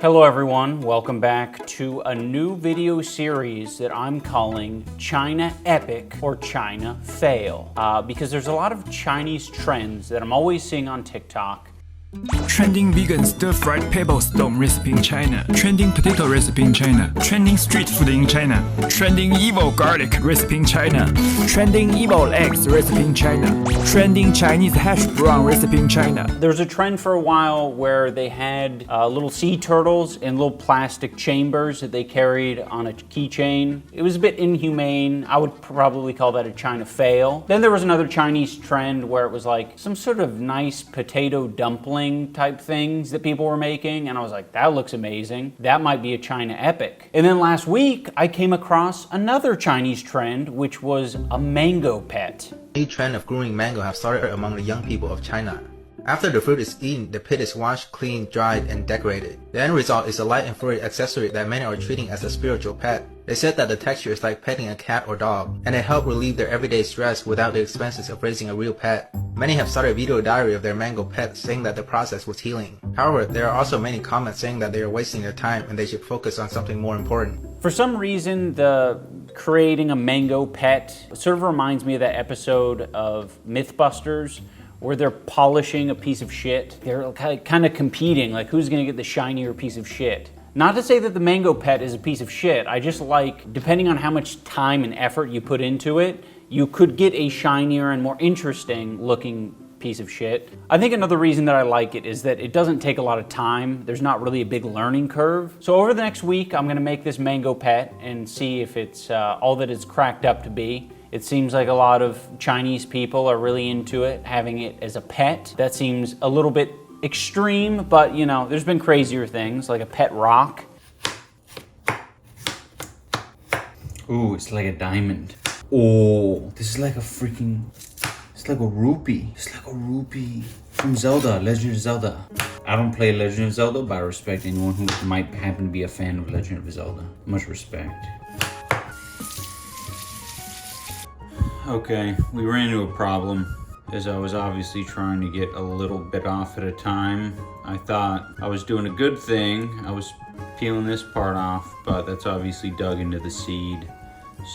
Hello everyone, welcome back to a new video series that I'm calling China Epic or China Fail. Because there's a lot of Chinese trends that I'm always seeing on TikTok. Trending vegan stir-fried pebble stone recipe in China. Trending potato recipe in China. Trending street food in China. Trending evil garlic recipe in China. Trending evil eggs recipe in China. Trending Chinese hash brown recipe in China. There was a trend for a while where they had little sea turtles in little plastic chambers that they carried on a keychain. It was a bit inhumane. I would probably call that a China fail. Then there was another Chinese trend where it was like some sort of nice potato dumpling type things that people were making, and I was like, that looks amazing. That might be a China epic. And then last week, I came across another Chinese trend, which was a mango pet. A trend of growing mango have started among the young people of China. After the fruit is eaten, the pit is washed, cleaned, dried, and decorated. The end result is a light and furry accessory that many are treating as a spiritual pet. They said that the texture is like petting a cat or dog, and it helped relieve their everyday stress without the expenses of raising a real pet. Many have started a video diary of their mango pet, saying that the process was healing. However, there are also many comments saying that they are wasting their time and they should focus on something more important. For some reason, the creating a mango pet sort of reminds me of that episode of Mythbusters where they're polishing a piece of shit. They're kind of competing, like who's gonna get the shinier piece of shit. Not to say that the mango pet is a piece of shit, I just like, depending on how much time and effort you put into it, you could get a shinier and more interesting looking piece of shit. I think another reason that I like it is that it doesn't take a lot of time. There's not really a big learning curve. So over the next week, I'm gonna make this mango pet and see if it's all that it's cracked up to be. It seems like a lot of Chinese people are really into it, having it as a pet. That seems a little bit extreme, but you know, there's been crazier things, like a pet rock. Ooh, it's like a diamond. Oh, this is like a freaking, it's like a rupee. It's like a rupee from Zelda, Legend of Zelda. I don't play Legend of Zelda, but I respect anyone who might happen to be a fan of Legend of Zelda. Much respect. Okay, we ran into a problem. As I was obviously trying to get a little bit off at a time. I thought I was doing a good thing. I was peeling this part off, but that's obviously dug into the seed.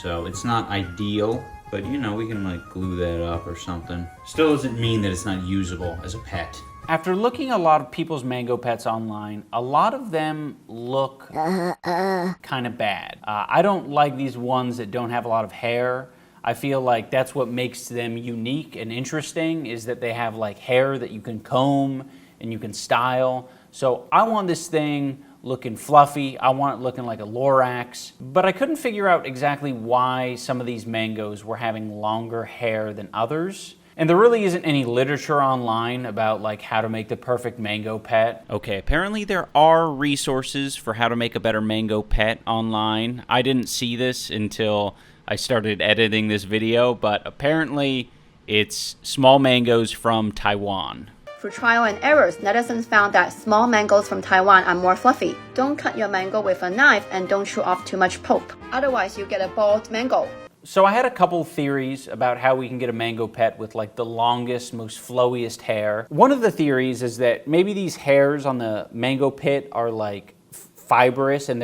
So it's not ideal, but you know, we can like glue that up or something. Still doesn't mean that it's not usable as a pet. After looking at a lot of people's mango pets online, a lot of them look kind of bad. I don't like these ones that don't have a lot of hair. I feel like that's what makes them unique and interesting, is that they have like hair that you can comb and you can style. So I want this thing looking fluffy. I want it looking like a Lorax. But I couldn't figure out exactly why some of these mangoes were having longer hair than others. And there really isn't any literature online about like how to make the perfect mango pet. Okay, apparently there are resources for how to make a better mango pet online. I didn't see this until I started editing this video, but apparently it's small mangoes from Taiwan. Through trial and errors, netizens found that small mangoes from Taiwan are more fluffy. Don't cut your mango with a knife and don't chew off too much pulp. Otherwise, you get a bald mango. So I had a couple theories about how we can get a mango pet with like the longest, most flowiest hair. One of the theories is that maybe these hairs on the mango pit are like fibrous and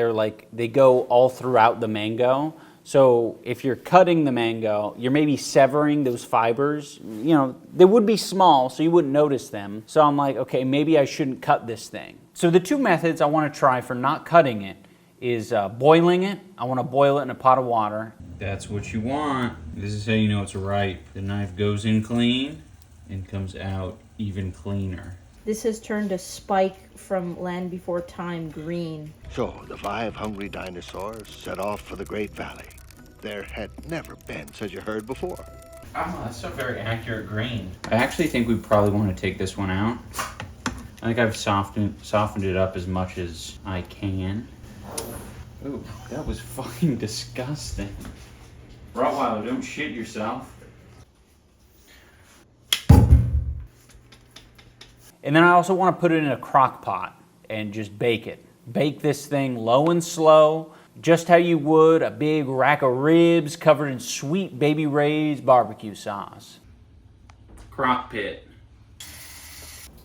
they go all throughout the mango. So if you're cutting the mango, you're maybe severing those fibers. You know, they would be small, so you wouldn't notice them. So I'm like, okay, maybe I shouldn't cut this thing. So the two methods I want to try for not cutting it is boiling it. I want to boil it in a pot of water. That's what you want. This is how you know it's ripe. The knife goes in clean and comes out even cleaner. This has turned a Spike from Land Before Time green. So the 5 hungry dinosaurs set off for the Great Valley. There had never been such a herd before. Oh, that's a very accurate green. I actually think we probably want to take this one out. I think I've softened it up as much as I can. Ooh, that was fucking disgusting. Rottweiler, don't shit yourself. And then I also want to put it in a crock pot and just bake it. Bake this thing low and slow, just how you would a big rack of ribs covered in sweet Baby Ray's barbecue sauce. Crock pit.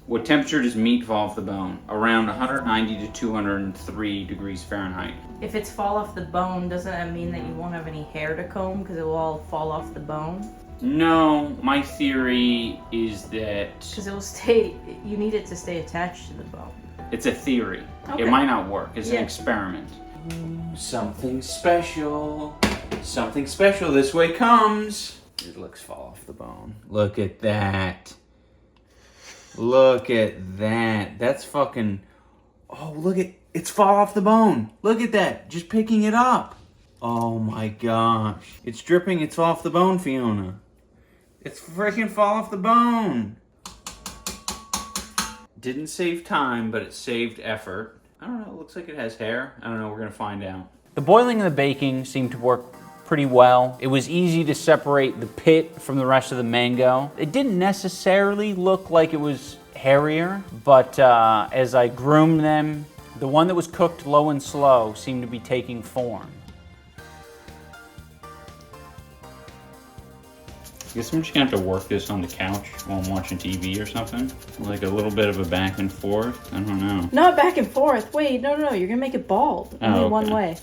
What temperature does meat fall off the bone? Around 190 to 203 degrees Fahrenheit. If it's fall off the bone, doesn't that mean that you won't have any hair to comb because it will all fall off the bone? No, my theory is that Because it will stay, you need it to stay attached to the bone. it's a theory. Okay. It might not work. It's Yeah. an experiment. Something special. Something special this way comes. It looks fall off the bone. Look at that. Look at that. That's fucking... Oh, look at... It's fall off the bone. Look at that. Just picking it up. Oh my gosh. It's dripping. It's off the bone, Fiona. It's freaking fall off the bone. Didn't save time, but it saved effort. I don't know. It looks like it has hair. I don't know. We're going to find out. The boiling and the baking seemed to work pretty well. It was easy to separate the pit from the rest of the mango. It didn't necessarily look like it was hairier, but as I groomed them, the one that was cooked low and slow seemed to be taking form. I guess I'm just gonna have to work this on the couch while I'm watching TV or something. Like a little bit of a back and forth. I don't know. Not back and forth. Wait, no, you're gonna make it bald. Oh, Only okay. one way.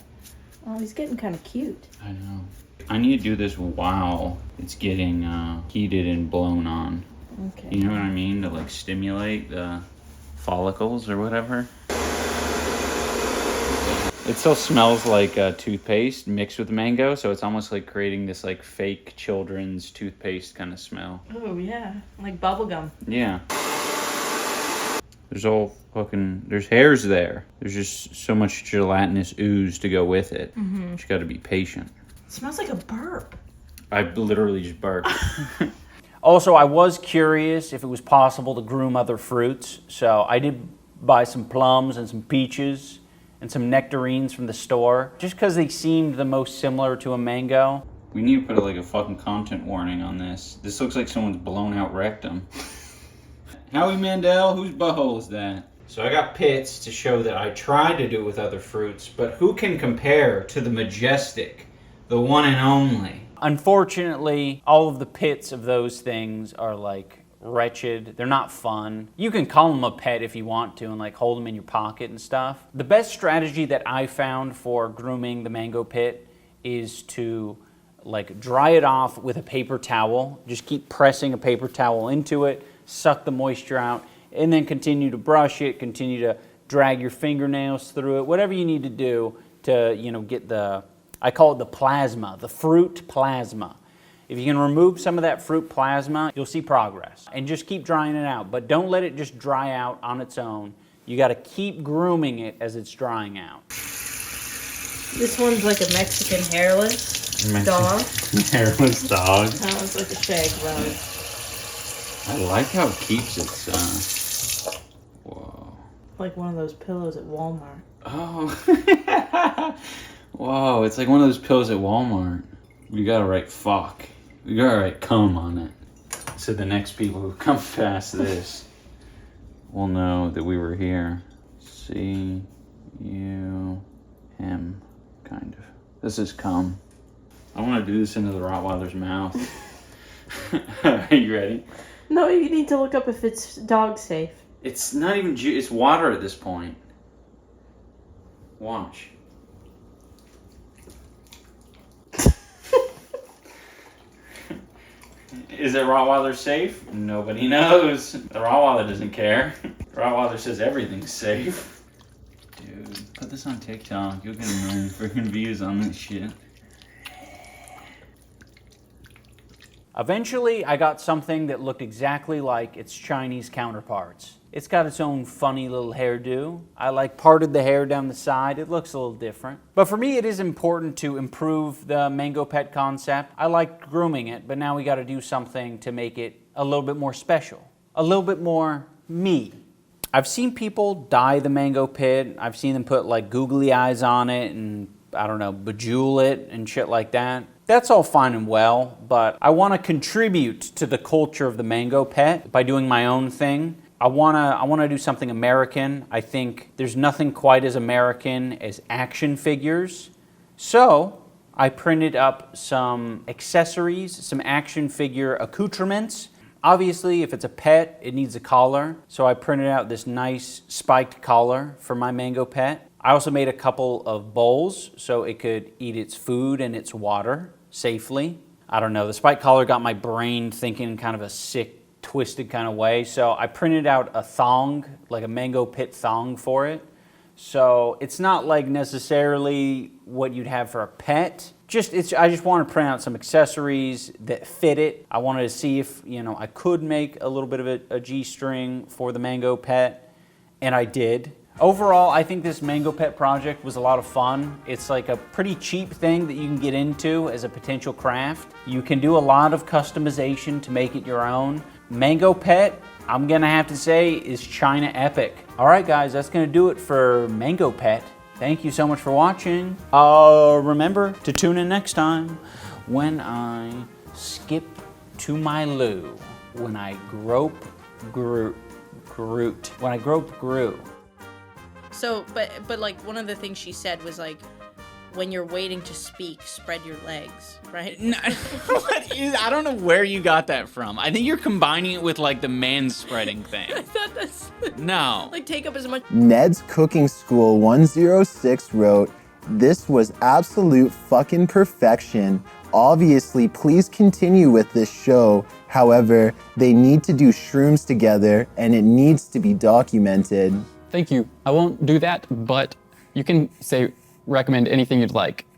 Oh, he's getting kind of cute. I know. I need to do this while it's getting heated and blown on. Okay. You know what I mean? To like stimulate the follicles or whatever. It still smells like toothpaste mixed with mango, so it's almost like creating this like fake children's toothpaste kind of smell. Oh yeah, like bubblegum. Yeah. There's hairs there. There's just so much gelatinous ooze to go with it. Mm-hmm. Just gotta be patient. It smells like a burp. I literally just burped. Also, I was curious if it was possible to groom other fruits, so I did buy some plums and some peaches and some nectarines from the store, just because they seemed the most similar to a mango. We need to put like a fucking content warning on this. This looks like someone's blown out rectum. Howie Mandel, whose butthole is that? So I got pits to show that I tried to do it with other fruits, but who can compare to the majestic, the one and only? Unfortunately, all of the pits of those things are like wretched. They're not fun. You can call them a pet if you want to and like hold them in your pocket and stuff. The best strategy that I found for grooming the mango pit is to like dry it off with a paper towel. Just keep pressing a paper towel into it, suck the moisture out, and then continue to brush it, continue to drag your fingernails through it, whatever you need to do to, you know, get the, I call it the plasma, the fruit plasma. If you can remove some of that fruit plasma, you'll see progress. And just keep drying it out, but don't let it just dry out on its own. You gotta keep grooming it as it's drying out. This one's like a Mexican hairless dog. Hairless dog. That one's like a shag rug. I like how it keeps its, whoa. Like one of those pillows at Walmart. Oh. Whoa, it's like one of those pills at Walmart. We gotta write fuck. We gotta write cum on it. So the next people who come past this will know that we were here. C-U-M, kind of. This is cum. I wanna do this into the Rottweiler's mouth. Are you ready? No, you need to look up if it's dog safe. It's not even it's water at this point. Watch. Is it Rottweiler safe? Nobody knows. The Rottweiler doesn't care. The Rottweiler says everything's safe. Dude, put this on TikTok. You'll get a million freaking views on this shit. Eventually, I got something that looked exactly like its Chinese counterparts. It's got its own funny little hairdo. I like parted the hair down the side. It looks a little different. But for me, it is important to improve the mango pet concept. I like grooming it, but now we got to do something to make it a little bit more special, a little bit more me. I've seen people dye the mango pit. I've seen them put like googly eyes on it and, I don't know, bejewel it and shit like that. That's all fine and well, but I want to contribute to the culture of the mango pet by doing my own thing. I want to do something American. I think there's nothing quite as American as action figures. So I printed up some accessories, some action figure accoutrements. Obviously, if it's a pet, it needs a collar. So I printed out this nice spiked collar for my mango pet. I also made a couple of bowls so it could eat its food and its water safely. I don't know, the spiked collar got my brain thinking in kind of a sick, twisted kind of way. So I printed out a thong, like a mango pit thong for it. So it's not like necessarily what you'd have for a pet. I just want to print out some accessories that fit it. I wanted to see if, I could make a little bit of a G-string for the mango pet, and I did. Overall, I think this mango pet project was a lot of fun. It's like a pretty cheap thing that you can get into as a potential craft. You can do a lot of customization to make it your own. Mango pet, I'm gonna have to say, is China epic. All right, guys, that's gonna do it for Mango Pet. Thank you so much for watching. Remember to tune in next time when I skip to my loo, when I grope Groot. When I grope Groot. So, but like one of the things she said was like, when you're waiting to speak, spread your legs, right? No, I don't know where you got that from. I think you're combining it with like the man spreading thing. I thought that's No. like take up as much. Ned's Cooking School 106 wrote, "This was absolute fucking perfection. Obviously, please continue with this show. However, they need to do shrooms together and it needs to be documented." Thank you. I won't do that, but you can say recommend anything you'd like.